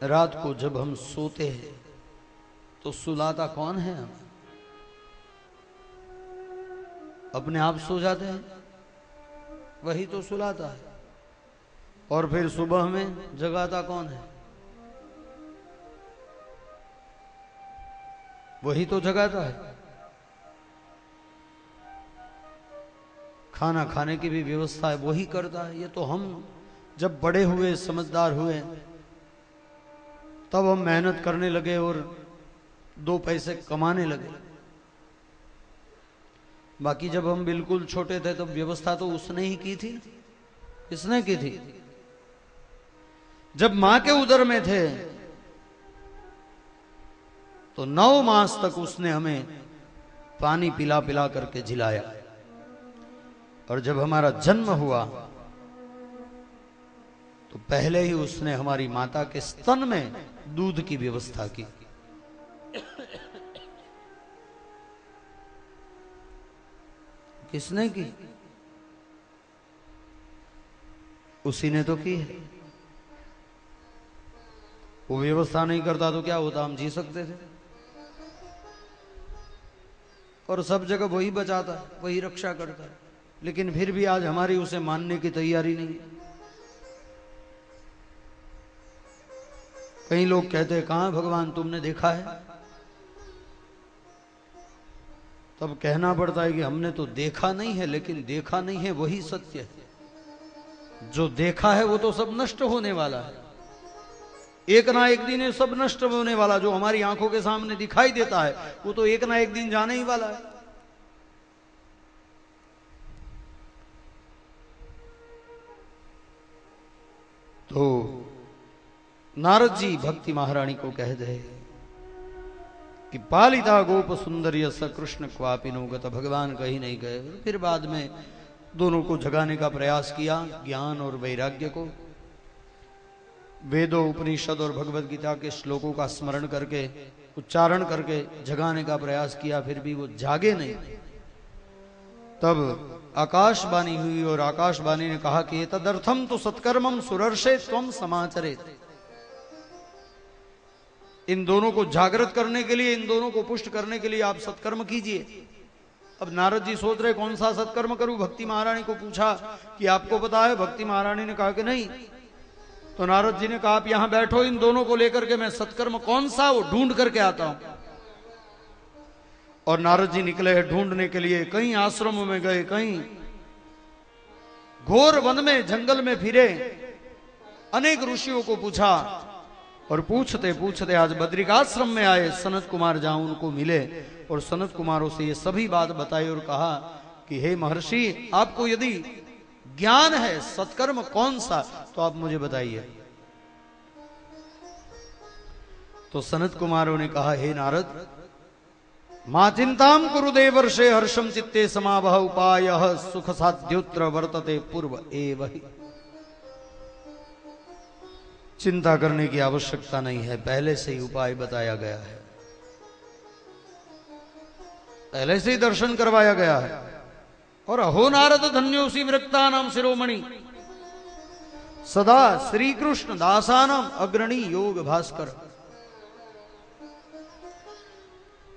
रात को जब हम सोते हैं तो सुलाता कौन है? हम अपने आप सो जाते हैं, वही तो सुलाता है। और फिर सुबह में जगाता कौन है? वही तो जगाता है। खाना खाने की भी व्यवस्था है वही करता है। ये तो हम जब बड़े हुए, समझदार हुए, तब हम मेहनत करने लगे और दो पैसे कमाने लगे। बाकी जब हम बिल्कुल छोटे थे तब व्यवस्था तो उसने ही की थी। किसने की थी? जब मां के उदर में थे तो 9 मास तक उसने हमें पानी पिला पिला करके झिलाया, और जब हमारा जन्म हुआ तो पहले ही उसने हमारी माता के स्तन में दूध की व्यवस्था की। किसने की? उसी ने तो की है। वो व्यवस्था नहीं करता तो क्या होता? हम जी सकते थे। और सब जगह वही बचाता है, वही रक्षा करता है, लेकिन फिर भी आज हमारी उसे मानने की तैयारी नहीं है। कई लोग कहते हैं कहां भगवान तुमने देखा है? तब कहना पड़ता है कि हमने तो देखा नहीं है, लेकिन देखा नहीं है वही सत्य है। जो देखा है वो तो सब नष्ट होने वाला है। एक ना एक दिन ये सब नष्ट होने वाला। जो हमारी आंखों के सामने दिखाई देता है वो तो एक ना एक दिन जाने ही वाला है। तो नारद जी भक्ति महारानी को कह दे कि पालिता गोप सुंदर्य स कृष्ण क्वापिनो गत। भगवान कहीं नहीं गए। फिर बाद में दोनों को जगाने का प्रयास किया, ज्ञान और वैराग्य को। वेदों, उपनिषद और भगवत गीता के श्लोकों का स्मरण करके, उच्चारण करके जगाने का प्रयास किया, फिर भी वो जागे नहीं। तब आकाशवाणी हुई और आकाशवाणी ने कहा कि तदर्थम तो सत्कर्मम सुरर्षे त्वम समाचरेत। इन दोनों को जागृत करने के लिए, इन दोनों को पुष्ट करने के लिए आप सत्कर्म कीजिए। अब नारद जी सोच रहे कौन सा सत्कर्म करूं। भक्ति महारानी को पूछा कि आपको पता है? भक्ति महारानी ने कहा कि नहीं। तो नारद जी ने कहा आप यहां बैठो, इन दोनों को लेकर के मैं सत्कर्म कौन सा वो ढूंढ करके आता हूं। और नारद जी निकले हैं ढूंढने के लिए। कहीं आश्रमों में गए, कहीं घोर वन में, जंगल में फिरे, अनेक ऋषियों को पूछा, और पूछते पूछते आज बद्रिकाश्रम में आए। सनत कुमार जहां उनको मिले और सनत कुमारों से ये सभी बात बताई और कहा कि हे महर्षि, आपको यदि ज्ञान है सत्कर्म कौन सा तो आप मुझे बताइए। तो सनत कुमारों ने कहा हे नारद, मा चिंताम कुरु देवर्षे हर्षम चित्ते समावह उपायः सुख साध्योत्र वर्तते पूर्व एव हि। चिंता करने की आवश्यकता नहीं है, पहले से ही उपाय बताया गया है, पहले से ही दर्शन करवाया गया है। और अहो नारद धन्योसी विरक्ता नाम शिरोमणि सदा श्री कृष्ण दासानाम अग्रणी योग भास्कर।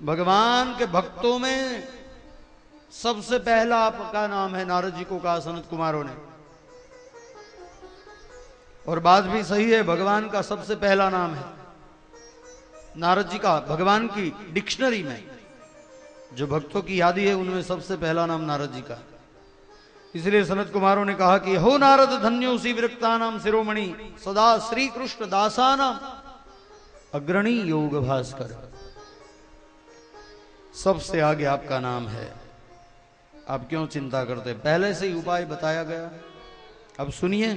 भगवान के भक्तों में सबसे पहला आपका नाम है, नारद जी को कहा सनत कुमारों ने। और बात भी सही है, भगवान का सबसे पहला नाम है नारद जी का। भगवान की डिक्शनरी में जो भक्तों की यादी है उनमें सबसे पहला नाम नारद जी का। इसलिए सनत कुमारों ने कहा कि हो नारद धन्योसी विरक्ता नाम शिरोमणि सदा श्री कृष्ण दासानाम अग्रणी योग भास्कर। सबसे आगे आपका नाम है, आप क्यों चिंता करते? पहले से ही उपाय बताया गया। अब सुनिए,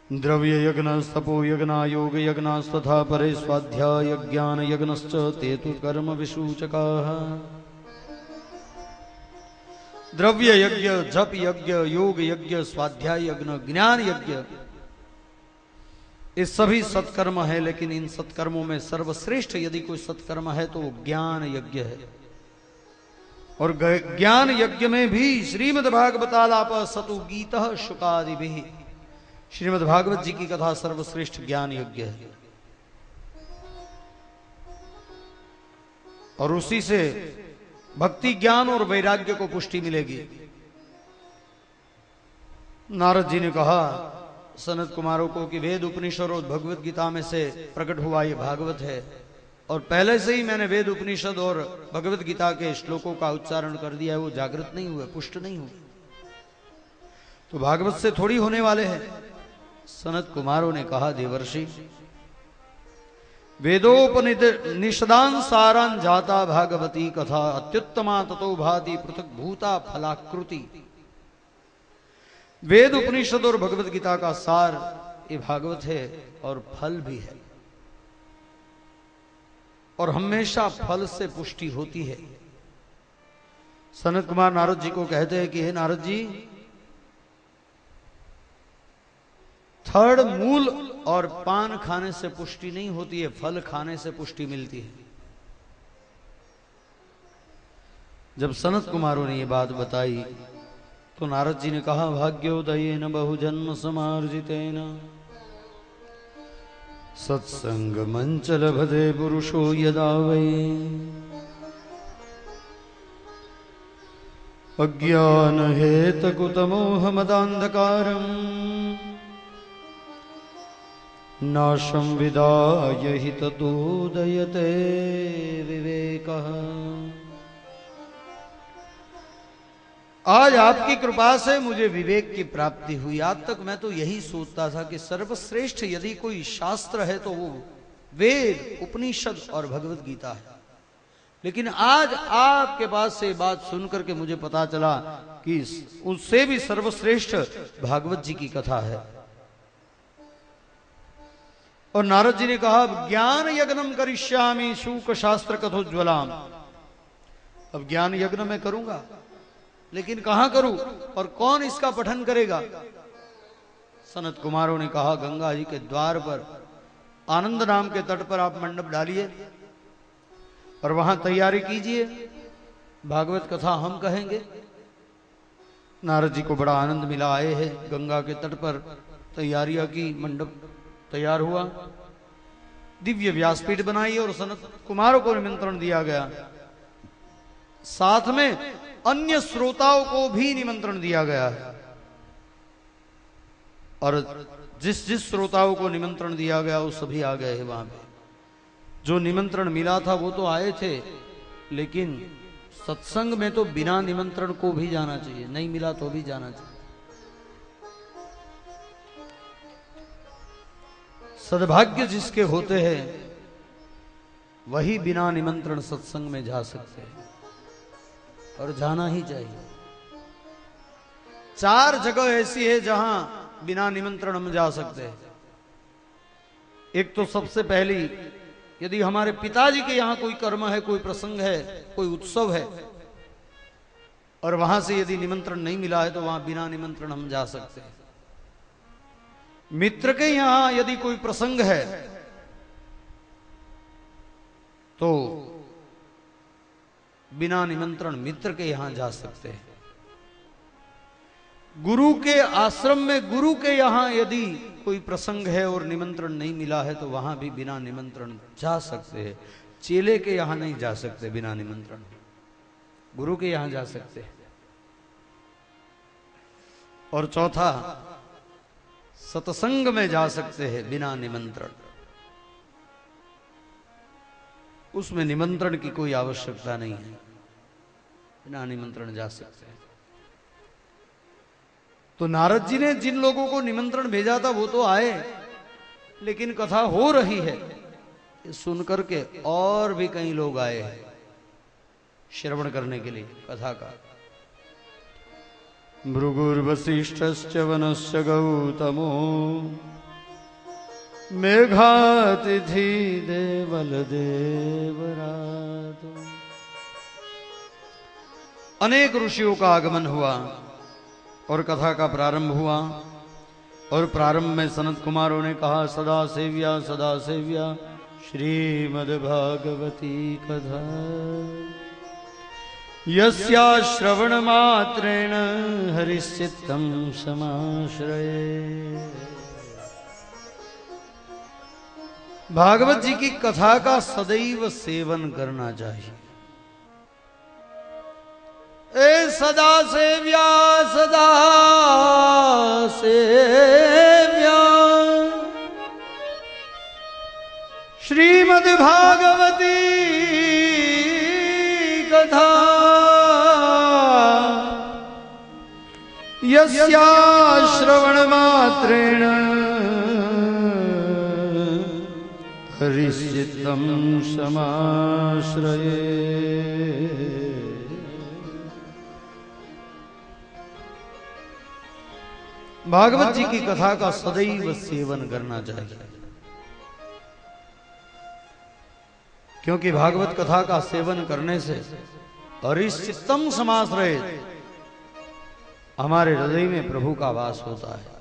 द्रव्य यज्ञस्तपो यज्ञा योग यज्ञस्तथा परे स्वाध्याय ज्ञान यज्ञश्च ते तु कर्म विसूचकाः। द्रव्य यज्ञ, जप यज्ञ, योग यज्ञ, स्वाध्याय यज्ञ, ज्ञान यज्ञ, ये सभी सत्कर्म है। लेकिन इन सत्कर्मों में सर्वश्रेष्ठ यदि कोई सत्कर्म है तो ज्ञान यज्ञ है। और ज्ञान यज्ञ में भी श्रीमद् भागवतालाप सतु गीतः शुकादिभिः, श्रीमद् भागवत जी की कथा सर्वश्रेष्ठ ज्ञान यज्ञ है और उसी से भक्ति ज्ञान और वैराग्य को पुष्टि मिलेगी। नारद जी ने कहा सनत कुमारों को कि वेद उपनिषद और भगवत गीता में से प्रकट हुआ ये भागवत है और पहले से ही मैंने वेद उपनिषद और भगवत गीता के श्लोकों का उच्चारण कर दिया है, वो जागृत नहीं हुए, पुष्ट नहीं हुए, तो भागवत से थोड़ी होने वाले हैं। सनत कुमारों ने कहा देवर्षि वेदोपनिषदान सारान जाता भागवती कथा अत्युत्तमा ततो भाति पृथक भूता फलाकृति। वेद उपनिषद और भगवत गीता का सार ये भागवत है और फल भी है और हमेशा फल से पुष्टि होती है। सनत कुमार नारद जी को कहते हैं कि हे नारद जी, थर्ड मूल और पान खाने से पुष्टि नहीं होती है, फल खाने से पुष्टि मिलती है। जब सनत कुमारों ने ये बात बताई तो नारद जी ने कहा भाग्योदयेन बहुजन्म समार्जितेन सत्संग मंचल भदे पुरुषो यदा वै अज्ञान हेतकुतमोह मदान्धकारम् नाशं विदाय हि ततोदयते विवेकः। आज आपकी कृपा से मुझे विवेक की प्राप्ति हुई। आज तक मैं तो यही सोचता था कि सर्वश्रेष्ठ यदि कोई शास्त्र है तो वो वेद उपनिषद और भगवत गीता है, लेकिन आज आपके पास से बात सुनकर के मुझे पता चला कि उससे भी सर्वश्रेष्ठ भागवत जी की कथा है। और नारद जी ने कहा ज्ञान यज्ञम करिष्यामि शूक शास्त्र कथोज्वलाम। अब ज्ञान यज्ञ मैं करूंगा, लेकिन कहां करूं और कौन इसका पठन करेगा? सनत कुमारों ने कहा गंगा जी के द्वार पर आनंद नाम के तट पर आप मंडप डालिए और वहां तैयारी कीजिए, भागवत कथा हम कहेंगे। नारद जी को बड़ा आनंद मिला, आए हैं गंगा के तट पर, तैयारियां की, मंडप तैयार हुआ, दिव्य व्यासपीठ बनाई और सनत कुमारों को निमंत्रण दिया गया। साथ में अन्य श्रोताओं को भी निमंत्रण दिया गया है और जिस जिस श्रोताओं को निमंत्रण दिया गया वो सभी आ गए हैं वहां पे। जो निमंत्रण मिला था वो तो आए थे, लेकिन सत्संग में तो बिना निमंत्रण को भी जाना चाहिए, नहीं मिला तो भी जाना चाहिए। सद्भाग्य जिसके होते हैं वही बिना निमंत्रण सत्संग में जा सकते हैं और जाना ही चाहिए। 4 जगह ऐसी है जहां बिना निमंत्रण हम जा सकते हैं। एक तो सबसे पहली, यदि हमारे पिताजी के यहां कोई कर्म है, कोई प्रसंग है, कोई उत्सव है और वहां से यदि निमंत्रण नहीं मिला है तो वहां बिना निमंत्रण हम जा सकते हैं। मित्र के यहां यदि कोई प्रसंग है तो बिना निमंत्रण मित्र के यहां जा सकते हैं। गुरु के आश्रम में गुरु के यहां यदि कोई प्रसंग है और निमंत्रण नहीं मिला है तो वहां भी बिना निमंत्रण जा सकते हैं। चेले के यहां नहीं जा सकते बिना निमंत्रण, गुरु के यहां जा सकते हैं। और चौथा, सत्संग में जा सकते हैं बिना निमंत्रण, उसमें निमंत्रण की कोई आवश्यकता नहीं है, बिना निमंत्रण जा सकते हैं। तो नारद जी ने जिन लोगों को निमंत्रण भेजा था वो तो आए, लेकिन कथा हो रही है सुनकर के और भी कई लोग आए हैं श्रवण करने के लिए कथा का। भृगुर्वसिष्ठश्च वनश्च गौतमो मेघातिथि देवल देवरातो। अनेक ऋषियों का आगमन हुआ और कथा का प्रारंभ हुआ। और प्रारंभ में सनत कुमारों ने कहा सदा सेव्या श्रीमद्भागवती कथा यस्या श्रवण मात्रेण हरिश्चित्तं समाश्रये। भागवत जी की कथा का सदैव सेवन करना चाहिए। ए सदा सेव्या सदा सेव्या श्रीमद् भागवती कथा यस्या श्रवण मात्रेण हरिश्चित्तं समाश्रये। भागवत जी की कथा का सदैव सेवन करना चाहिए, क्योंकि भागवत कथा का सेवन करने से हरिश्चित्तम समाश्रयेत, हमारे हृदय में प्रभु का वास होता है।